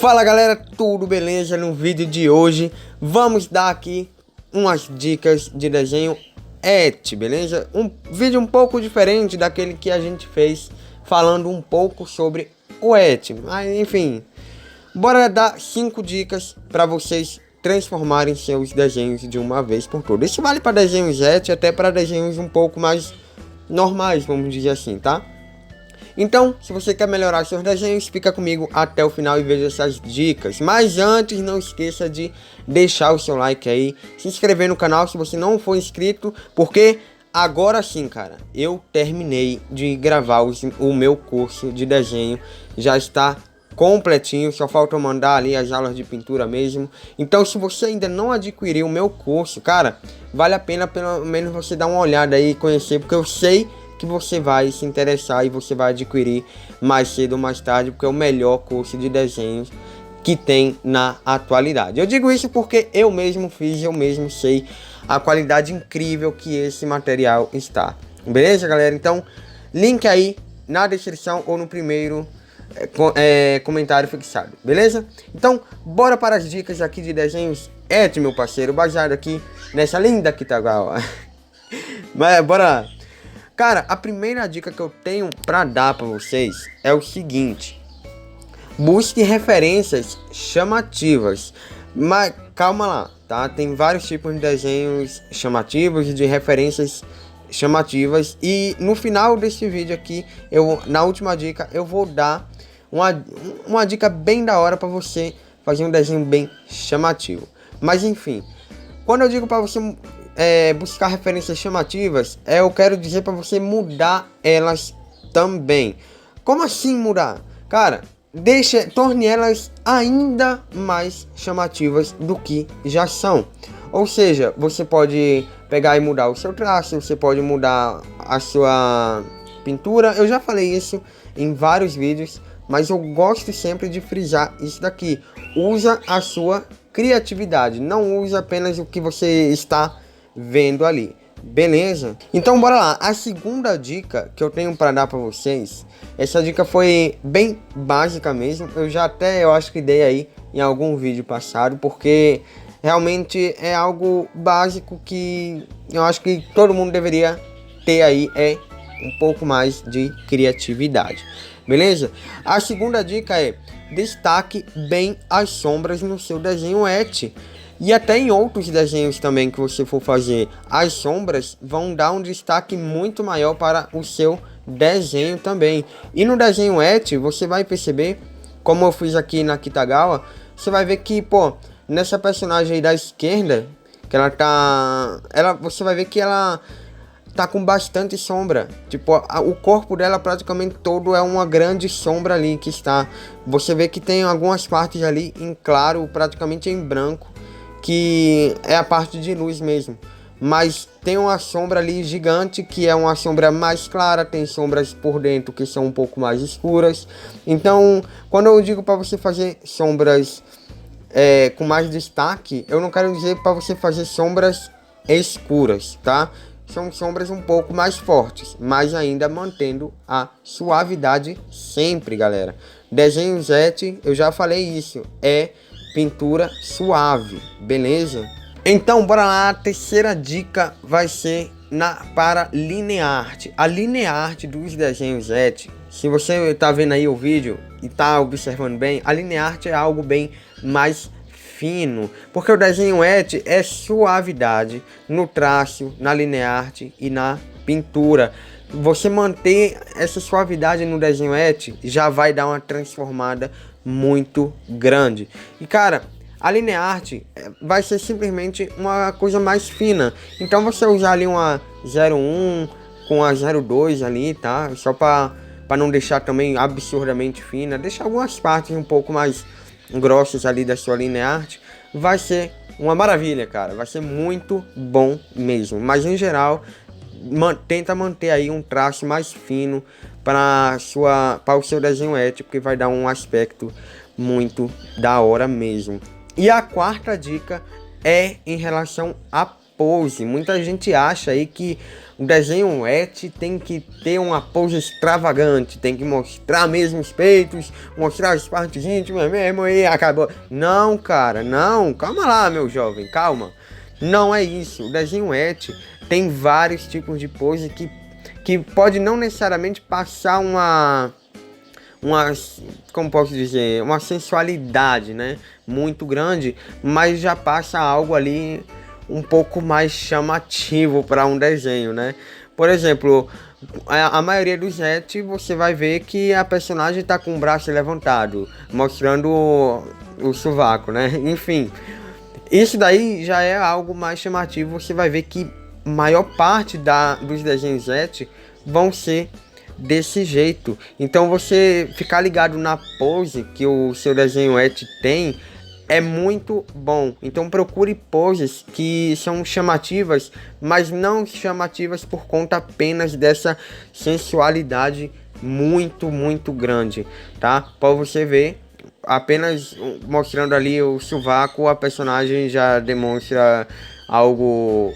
Fala galera, tudo beleza? No vídeo de hoje vamos dar aqui umas dicas de desenho et, beleza? Um vídeo um pouco diferente daquele que a gente fez falando um pouco sobre o et, mas enfim, bora dar 5 dicas para vocês transformarem seus desenhos de uma vez por todas. Isso vale para desenhos et, até para desenhos um pouco mais normais, vamos dizer assim, tá? Então, se você quer melhorar seus desenhos, fica comigo até o final e veja essas dicas. Mas antes, não esqueça de deixar o seu like aí, se inscrever no canal se você não for inscrito, porque agora sim, cara, eu terminei de gravar o meu curso de desenho, já está completinho, só falta eu mandar ali as aulas de pintura mesmo. Então, se você ainda não adquiriu o meu curso, cara, vale a pena pelo menos você dar uma olhada aí e conhecer, porque eu sei que você vai se interessar e você vai adquirir mais cedo ou mais tarde, porque é o melhor curso de desenhos que tem na atualidade. Eu digo isso porque eu mesmo fiz, eu mesmo sei a qualidade incrível que esse material está. Beleza, galera? Então, link aí na descrição ou no primeiro comentário fixado, beleza? Então, bora para as dicas aqui de desenhos et, meu parceiro, baseado aqui nessa linda Kitagawa. Mas bora lá. Cara, a primeira dica que eu tenho para dar para vocês é o seguinte: busque referências chamativas. Mas calma lá, tá? Tem vários tipos de desenhos chamativos e de referências chamativas, e no final desse vídeo aqui, na última dica, eu vou dar uma dica bem da hora para você fazer um desenho bem chamativo. Mas enfim, quando eu digo para você buscar referências chamativas, eu quero dizer para você mudar elas também. Como assim mudar? Cara, torne elas ainda mais chamativas do que já são. Ou seja, você pode pegar e mudar o seu traço, você pode mudar a sua pintura. Eu já falei isso em vários vídeos, mas eu gosto sempre de frisar isso daqui. Usa a sua criatividade, não usa apenas o que você está vendo ali, beleza? Então bora lá. A segunda dica que eu tenho para dar para vocês, essa dica foi bem básica mesmo, eu acho que dei aí em algum vídeo passado, porque realmente é algo básico que eu acho que todo mundo deveria ter aí, é um pouco mais de criatividade, beleza? A segunda dica é: destaque bem as sombras no seu desenho et. E até em outros desenhos também que você for fazer, as sombras vão dar um destaque muito maior para o seu desenho também. E no desenho et, você vai perceber, como eu fiz aqui na Kitagawa, você vai ver que, pô, nessa personagem aí da esquerda, que você vai ver que ela tá com bastante sombra. Tipo, o corpo dela praticamente todo é uma grande sombra ali que está. Você vê que tem algumas partes ali em claro, praticamente em branco, que é a parte de luz mesmo, mas tem uma sombra ali gigante que é uma sombra mais clara, tem sombras por dentro que são um pouco mais escuras. Então, quando eu digo para você fazer sombras com mais destaque, eu não quero dizer para você fazer sombras escuras, tá? São sombras um pouco mais fortes, mas ainda mantendo a suavidade sempre, galera. Desenhos et, eu já falei isso, é pintura suave, beleza? Então bora lá. A terceira dica vai ser para lineart. A lineart dos desenhos et, se você tá vendo aí o vídeo e tá observando bem, a lineart é algo bem mais fino, porque o desenho et é suavidade no traço, na lineart e na pintura. Você manter essa suavidade no desenho et já vai dar uma transformada muito grande. E cara, a lineart vai ser simplesmente uma coisa mais fina. Então você usar ali uma 01 com a 02 ali, tá? Só para não deixar também absurdamente fina, deixar algumas partes um pouco mais grossas ali da sua lineart, vai ser uma maravilha, cara. Vai ser muito bom mesmo. Mas em geral, tenta manter aí um traço mais fino para o seu desenho et, porque vai dar um aspecto muito da hora mesmo. E a quarta dica é em relação à pose. Muita gente acha aí que o desenho et tem que ter uma pose extravagante, tem que mostrar mesmo os peitos, mostrar as partes íntimas mesmo e acabou. Não, cara, não, calma lá, meu jovem, calma. Não é isso. O desenho et tem vários tipos de pose que pode não necessariamente passar uma, como posso dizer, uma sensualidade, né, muito grande, mas já passa algo ali um pouco mais chamativo para um desenho, né? Por exemplo, a maioria dos et você vai ver que a personagem tá com o braço levantado, mostrando o sovaco, né? Enfim, isso daí já é algo mais chamativo. Você vai ver que maior parte dos desenhos et vão ser desse jeito. Então você ficar ligado na pose que o seu desenho et tem é muito bom. Então procure poses que são chamativas, mas não chamativas por conta apenas dessa sensualidade muito grande, tá? Para você ver, apenas mostrando ali o sovaco, a personagem já demonstra algo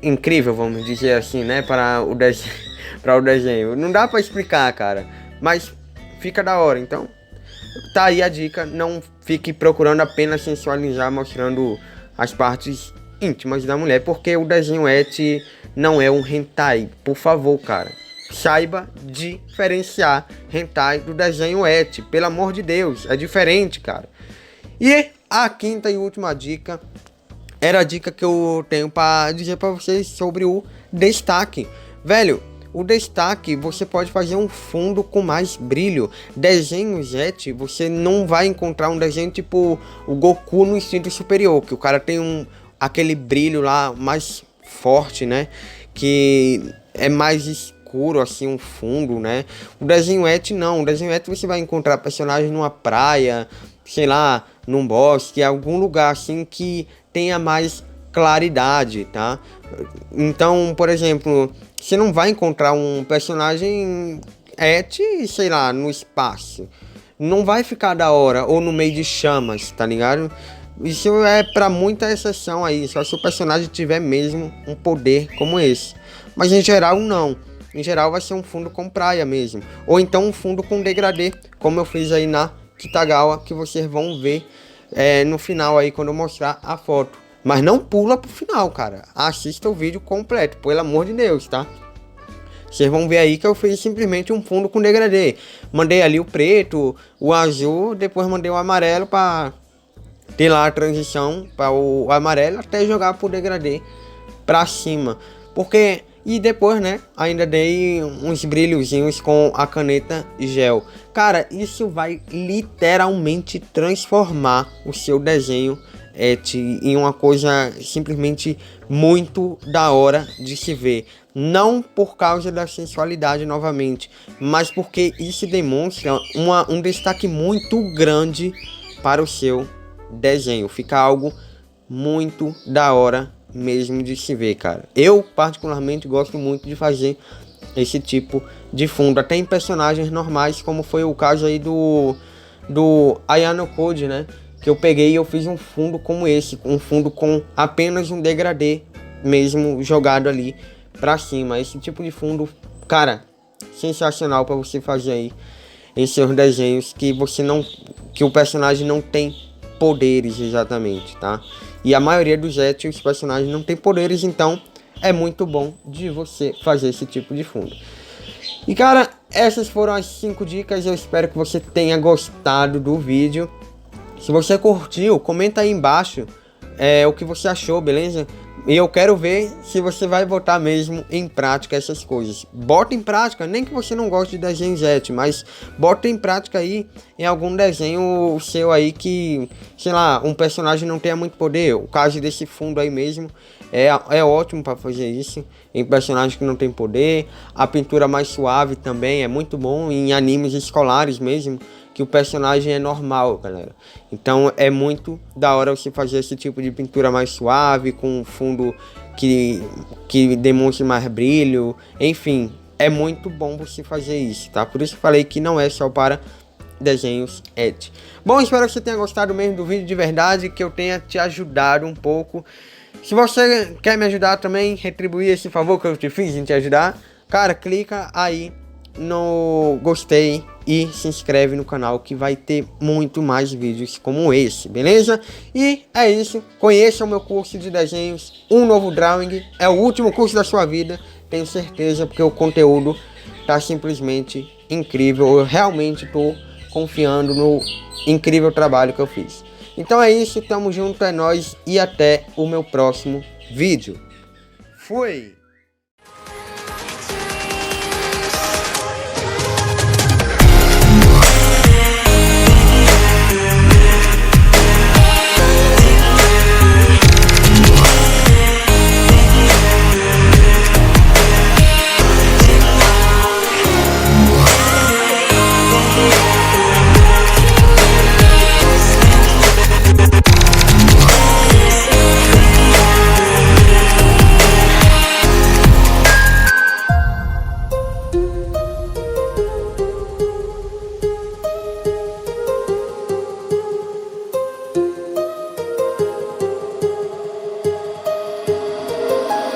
incrível, vamos dizer assim, né? Para o desenho, para o desenho. Não dá para explicar, cara, mas fica da hora. Então tá aí a dica, não fique procurando apenas sensualizar mostrando as partes íntimas da mulher, porque o desenho et não é um hentai, por favor, cara. Saiba diferenciar hentai do desenho et, pelo amor de Deus, é diferente, cara. E a quinta e última dica era a dica que eu tenho para dizer para vocês sobre o destaque. Velho, o destaque, você pode fazer um fundo com mais brilho. Desenhos et, você não vai encontrar um desenho tipo o Goku no instinto superior, que o cara tem aquele brilho lá mais forte, né? Que é mais escuro, assim, um fundo, né? O desenho et não. O desenho et você vai encontrar personagens numa praia, sei lá, num bosque, algum lugar assim que tenha mais claridade, tá? Então, por exemplo, você não vai encontrar um personagem et, sei lá, no espaço. Não vai ficar da hora, ou no meio de chamas, tá ligado? Isso é pra muita exceção aí, só se o personagem tiver mesmo um poder como esse. Mas em geral não. Em geral vai ser um fundo com praia mesmo. Ou então um fundo com degradê, como eu fiz aí na Kitagawa, que vocês vão ver no final aí quando eu mostrar a foto. Mas não pula pro final, cara. Assista o vídeo completo, pelo amor de Deus, tá? Vocês vão ver aí que eu fiz simplesmente um fundo com degradê. Mandei ali o preto, o azul, depois mandei o amarelo para ter lá a transição para o amarelo até jogar pro degradê pra cima. Porque... E depois, né, ainda dei uns brilhozinhos com a caneta gel. Cara, isso vai literalmente transformar o seu desenho et em uma coisa simplesmente muito da hora de se ver. Não por causa da sensualidade novamente, mas porque isso demonstra um destaque muito grande para o seu desenho. Fica algo muito da hora mesmo de se ver, cara. Eu particularmente gosto muito de fazer esse tipo de fundo, até em personagens normais, como foi o caso aí do Ayano Code, né? Que eu peguei e eu fiz um fundo como esse, um fundo com apenas um degradê mesmo jogado ali pra cima. Esse tipo de fundo, cara, sensacional para você fazer aí em seus desenhos que o personagem não tem poderes exatamente, tá? E a maioria dos et, os personagens não tem poderes, então é muito bom de você fazer esse tipo de fundo. E cara, essas foram as 5 dicas, eu espero que você tenha gostado do vídeo. Se você curtiu, comenta aí embaixo o que você achou, beleza? E eu quero ver se você vai botar mesmo em prática essas coisas. Bota em prática, nem que você não goste de desenhos et, mas bota em prática aí em algum desenho seu aí que, sei lá, um personagem não tenha muito poder. O caso desse fundo aí mesmo é ótimo para fazer isso em personagens que não tem poder. A pintura mais suave também é muito bom em animes escolares mesmo, que o personagem é normal, galera. Então é muito da hora você fazer esse tipo de pintura mais suave, com um fundo que demonstre mais brilho. Enfim, é muito bom você fazer isso, tá? Por isso que falei que não é só para desenhos et. Bom, espero que você tenha gostado mesmo do vídeo de verdade, que eu tenha te ajudado um pouco. Se você quer me ajudar também, retribuir esse favor que eu te fiz em te ajudar, cara, clica aí no gostei e se inscreve no canal que vai ter muito mais vídeos como esse, beleza? E é isso, conheça o meu curso de desenhos, Um Novo Drawing, é o último curso da sua vida, tenho certeza, porque o conteúdo tá simplesmente incrível, eu realmente tô confiando no incrível trabalho que eu fiz. Então é isso, tamo junto, é nóis e até o meu próximo vídeo. Fui!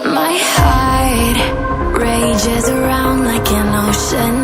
My heart rages around like an ocean.